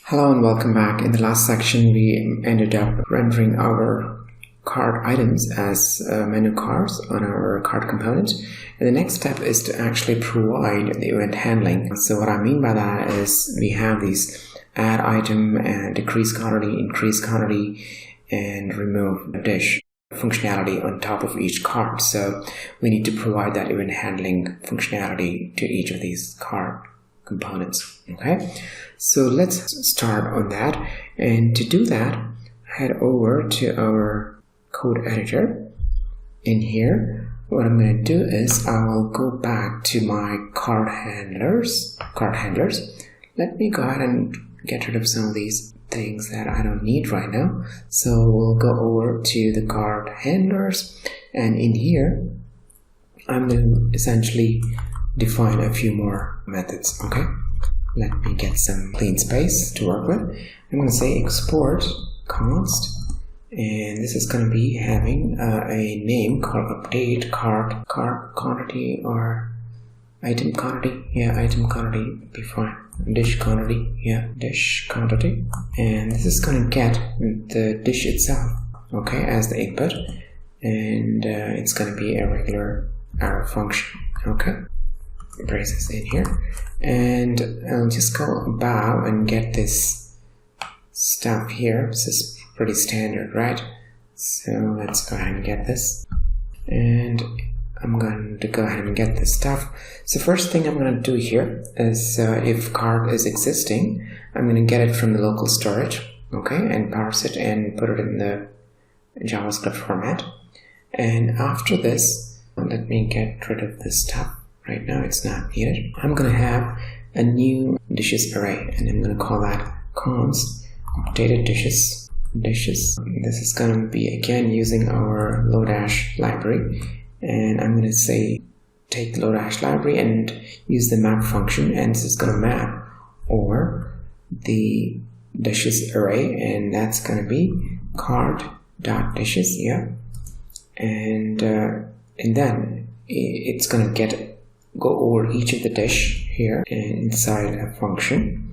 Hello and welcome back. In the last section, we ended up rendering our card items as menu cards on our card component. And the next step is to actually provide the event handling. So what I mean by that is we have these add item and decrease quantity, increase quantity, and remove dish functionality on top of each card. So we need to provide that event handling functionality to each of these card components. Okay, so let's start on that, and to do that, head over to our code editor. In here, what I'm going to do is I will go back to my card handlers. Let me go ahead and get rid of some of these things that I don't need right now. So we'll go over to the card handlers, and in here I'm going to essentially define a few more methods. Okay, let me get some clean space to work with. I'm going to say export const, and this is going to be having a name called update card quantity or item quantity. Yeah, item quantity would be fine. Dish quantity. Yeah, dish quantity. And this is going to get the dish itself, okay, as the input, and it's going to be a regular arrow function. Okay, braces in here, and I'll just go above and get this stuff here. This is pretty standard, right? So let's go ahead and get this, and I'm going to go ahead and get this stuff. So first thing I'm going to do here is if card is existing, I'm going to get it from the local storage, okay, and parse it and put it in the JavaScript format. And after this, let me get rid of this stuff. Right now it's not needed. I'm going to have a new dishes array, and I'm going to call that const updated dishes. This is going to be again using our Lodash library, and I'm going to say take the Lodash library and use the map function, and this is going to map over the dishes array, and that's going to be card.dishes. Yeah, and then it's going to go over each of the dish here and inside a function.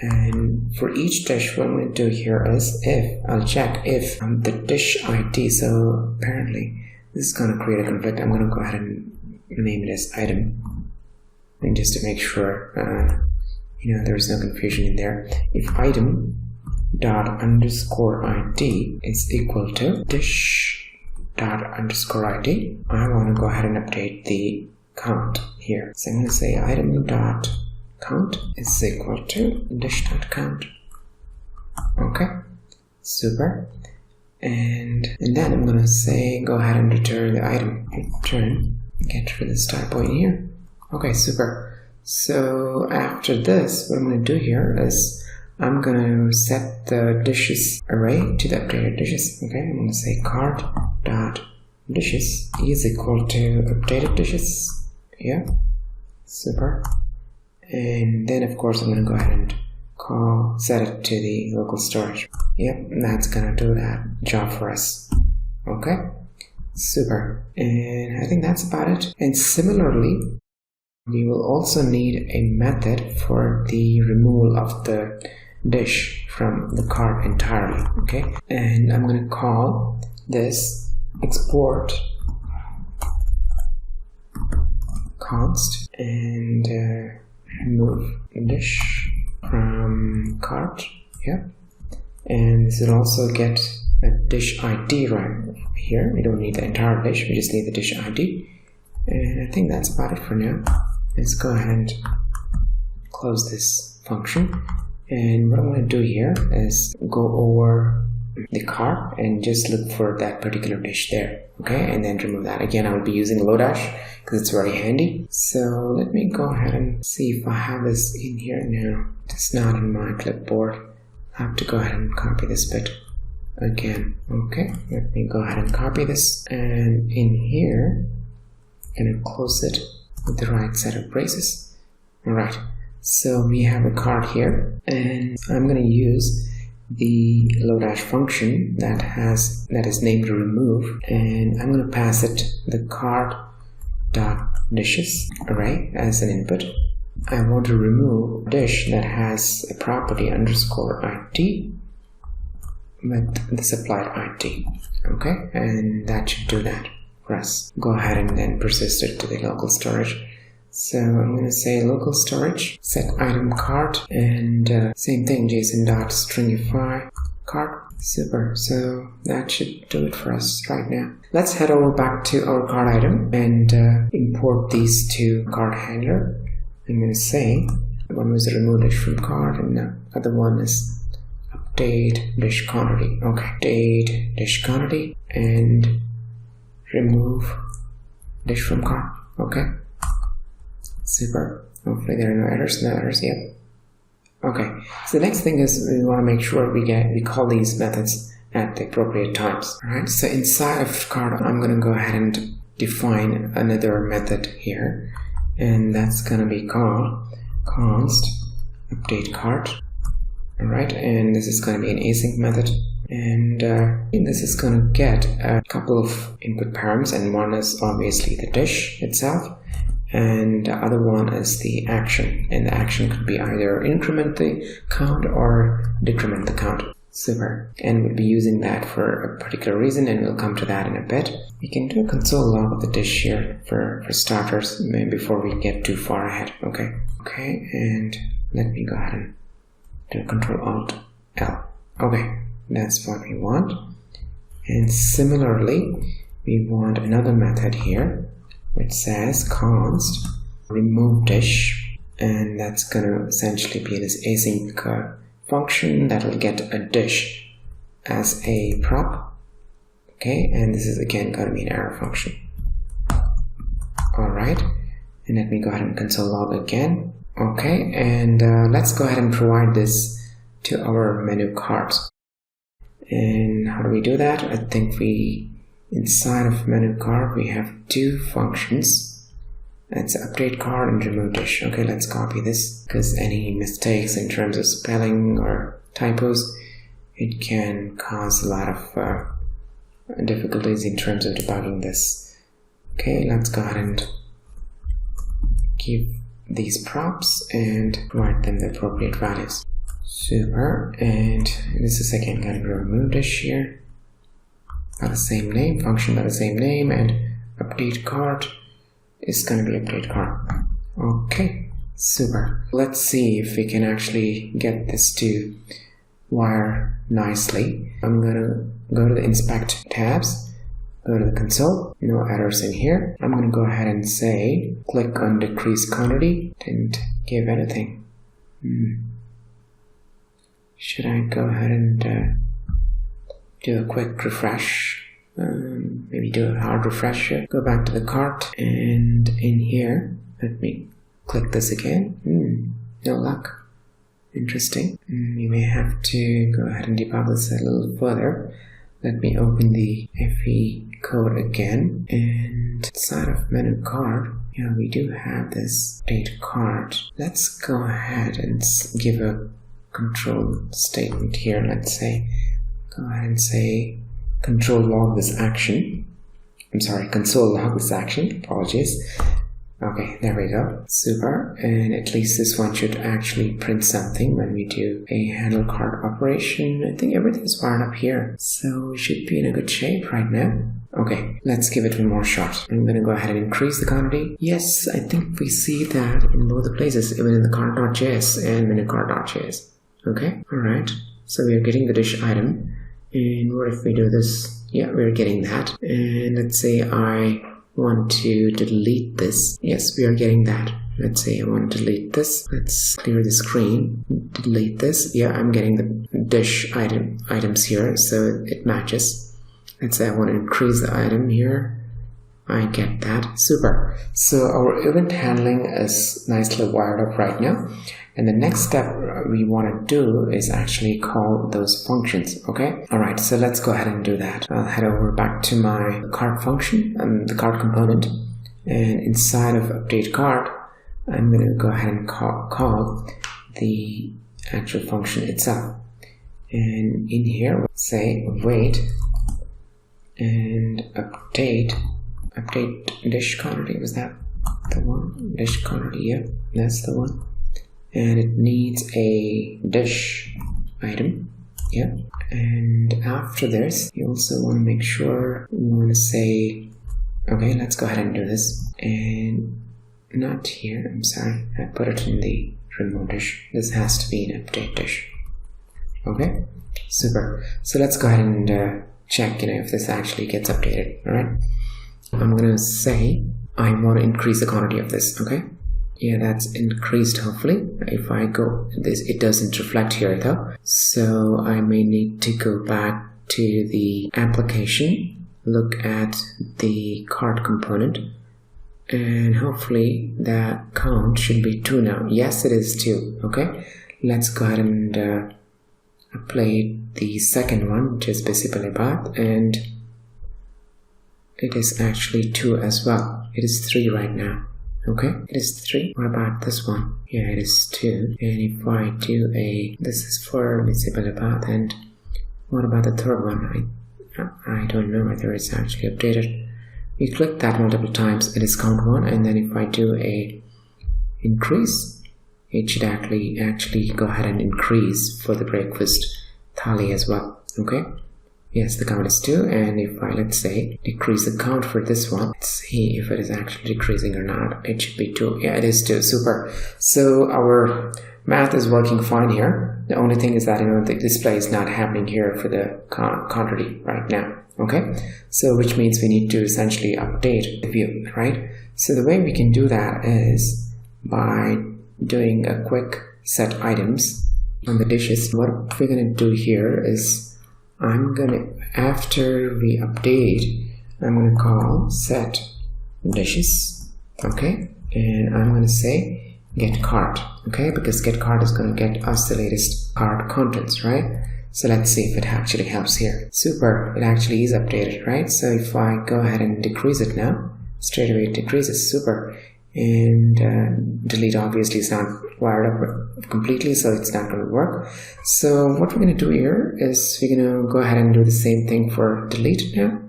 And for each dish, what I'm going to do here is I'll check if the dish ID. So apparently this is going to create a conflict. I'm going to go ahead and name it as item, and just to make sure there's no confusion in there. If item dot underscore ID is equal to dish dot underscore ID, I want to go ahead and update the count here. So I'm going to say item dot count is equal to dish dot count. Okay, super. And then I'm going to say go ahead and return the item. Get rid of this typo in here. Okay, super. So after this, what I'm going to do here is I'm going to set the dishes array to the updated dishes. Okay, I'm going to say card dot dishes is equal to updated dishes. Yeah, super. And then of course I'm going to go ahead and set it to the local storage. Yep, that's going to do that job for us. Okay, super. And I think that's about it. And similarly, we will also need a method for the removal of the dish from the card entirely. Okay, and I'm going to call this export const and remove dish from cart. Yep, and this will also get a dish ID right here. We don't need the entire dish, we just need the dish ID. And I think that's about it for now. Let's go ahead and close this function, and what I'm going to do here is go over the cart and just look for that particular dish there. Okay, and then remove that. Again, I will be using Lodash because it's very handy. So let me go ahead and see if I have this in here now. It's not in my clipboard. I have to go ahead and copy this bit again. Okay, let me go ahead and copy this, and in here I'm going to close it with the right set of braces. Alright, so we have a card here, and I'm going to use the Lodash function that is named remove, and I'm going to pass it the card dot dishes array as an input. I want to remove dish that has a property underscore id with the supplied id. Okay, and that should do that for us. Go ahead and then persist it to the local storage. So I'm going to say local storage, set item cart, and same thing, json.stringify cart. Super. So that should do it for us right now. Let's head over back to our cart item and import these to cart handler. I'm going to say one was remove dish from cart, and the other one is update dish quantity. Okay, update dish quantity and remove dish from cart. Okay, super. Hopefully there are no errors. No errors yet. Okay, so the next thing is we want to make sure we call these methods at the appropriate times. Alright, so inside of cart, I'm going to go ahead and define another method here, and that's going to be called const update cart. Alright, and this is going to be an async method, and this is going to get a couple of input params, and one is obviously the dish itself, and the other one is the action, and the action could be either increment the count or decrement the count. Super. And we'll be using that for a particular reason, and we'll come to that in a bit. We can do a console log of the dish here for starters, maybe before we get too far ahead. Okay, and let me go ahead and do Control-Alt-L. Okay, that's what we want. And similarly, we want another method here which says const remove dish, and that's going to essentially be this async function that will get a dish as a prop. Okay, and this is again going to be an arrow function. Alright, and let me go ahead and console log again. Okay, and let's go ahead and provide this to our menu cart. And how do we do that? I think inside of menu cart we have two functions. That's update cart and remove dish. Okay, let's copy this, because any mistakes in terms of spelling or typos, it can cause a lot of difficulties in terms of debugging this. Okay, let's go ahead and give these props and provide them the appropriate values. Super. And this is again going to remove dish here by the same name, function by the same name, and update cart is going to be update cart. Okay, super. Let's see if we can actually get this to wire nicely. I'm going to go to the inspect tabs, go to the console, no errors in here. I'm going to go ahead and say click on decrease quantity. Didn't give anything. Should I go ahead and do a quick refresh? Maybe do a hard refresh here. Go back to the cart, and in here let me click this again. No luck. Interesting. We may have to go ahead and debug this a little further. Let me open the FE code again, and inside of menu cart, we do have this update cart. Let's go ahead and give a control statement here. Let's say go ahead and say control log this action. I'm sorry, console log this action. Apologies. Okay, there we go. Super. And at least this one should actually print something when we do a handle cart operation. I think everything's wired up here, so we should be in a good shape right now. Okay, let's give it one more shot. I'm going to go ahead and increase the quantity. Yes, I think we see that in both the places, even in the cart.js and in the cart.js. Okay, alright. So we are getting the dish item. And what if we do this? Yeah, we're getting that. And let's say I want to delete this. Yes, we are getting that. Let's say I want to delete this. Let's clear the screen. Delete this. Yeah, I'm getting the dish items here, so it matches. Let's say I want to increase the item here. I get that. Super. So our event handling is nicely wired up right now. And the next step we want to do is actually call those functions. Okay. All right. So let's go ahead and do that. I'll head over back to my cart function and the cart component. And inside of update cart, I'm going to go ahead and call the actual function itself. And in here, we'll say wait and update dish quantity. Was that? the one, dish quantity, yeah, that's the one. And it needs a dish item, yeah. And after this, you also want to make sure you want to say, okay, let's go ahead and do this. And not here, I'm sorry, I put it in the remove dish. This has to be an update dish. Okay, super. So let's go ahead and check, if this actually gets updated. All right, I'm gonna say I want to increase the quantity of this. Okay, yeah, that's increased. Hopefully, if I go this, it doesn't reflect here though, so I may need to go back to the application, look at the cart component, and hopefully that count should be 2 now. Yes, it is 2. Okay, let's go ahead and apply the second one, which is basically path, and it is actually 2 as well. It is 3 right now. Okay, it is 3. What about this one? Yeah, it is 2. And if I do this is for visible path. And what about the third one? I don't know whether it's actually updated. We click that multiple times, it is count 1, and then if I do a increase, it should actually go ahead and increase for the breakfast thali as well. Okay, yes, the count is 2, and if I, let's say, decrease the count for this one, let's see if it is actually decreasing or not. It should be 2. Yeah, it is 2. Super. So our math is working fine here. The only thing is that the display is not happening here for the quantity right now. Okay, so which means we need to essentially update the view, right? So the way we can do that is by doing a quick set items on the dishes. What we're going to do here is after we update, I'm going to call set dishes. Okay, and I'm going to say get cart. Okay, because get cart is going to get us the latest cart contents, right? So let's see if it actually helps here. Super, it actually is updated, right? So if I go ahead and decrease it now, straight away it decreases. Super. And delete obviously is not wired up completely, so it's not going to work. So what we're going to do here is we're going to go ahead and do the same thing for delete now.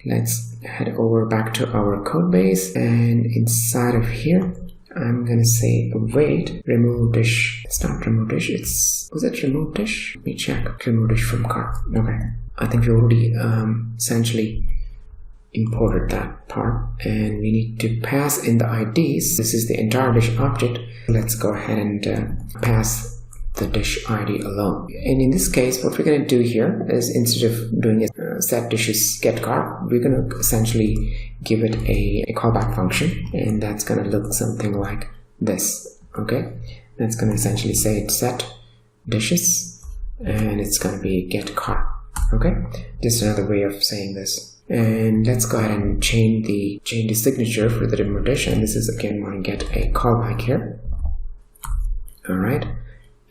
Let's head over back to our code base, and inside of here I'm going to say await remove dish. It's not remove dish, was it remove dish? Let me check. Remove dish from cart. Okay, I think we already essentially imported that part, and we need to pass in the IDs. This is the entire dish object. Let's go ahead and pass the dish ID alone. And in this case, what we're going to do here is, instead of doing a set dishes get cart, we're going to essentially give it a callback function, and that's going to look something like this. Okay, that's going to essentially say it's set dishes, and it's going to be get cart. Okay, just another way of saying this. And let's go ahead and change the signature for the remove dish, and this is again going to get a callback here. All right,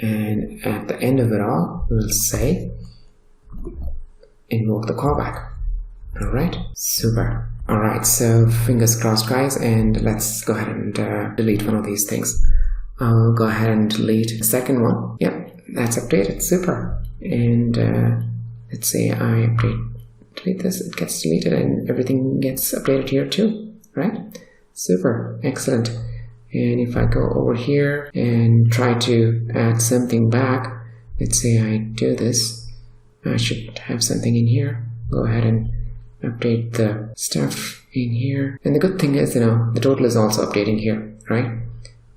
and at the end of it all, we'll say invoke the callback. All right, super. All right, so fingers crossed, guys, and let's go ahead and delete one of these things. I'll go ahead and delete the second one. Yep, that's updated. Super. And let's say I delete this, it gets deleted, and everything gets updated here too, right? Super, excellent. And if I go over here and try to add something back, let's say I do this, I should have something in here. Go ahead and update the stuff in here. And the good thing is, the total is also updating here, right?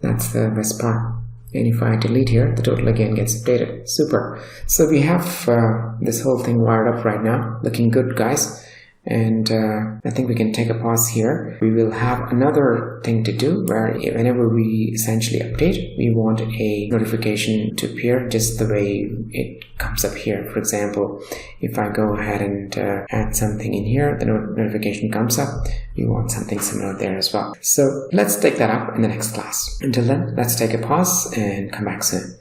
That's the best part. And if I delete here, the total again gets updated. Super. So we have this whole thing wired up right now. Looking good, guys. And I think we can take a pause here. We will have another thing to do, where whenever we essentially update, we want a notification to appear just the way it comes up here. For example, if I go ahead and add something in here, the notification comes up. We want something similar there as well. So let's take that up in the next class. Until then, let's take a pause and come back soon.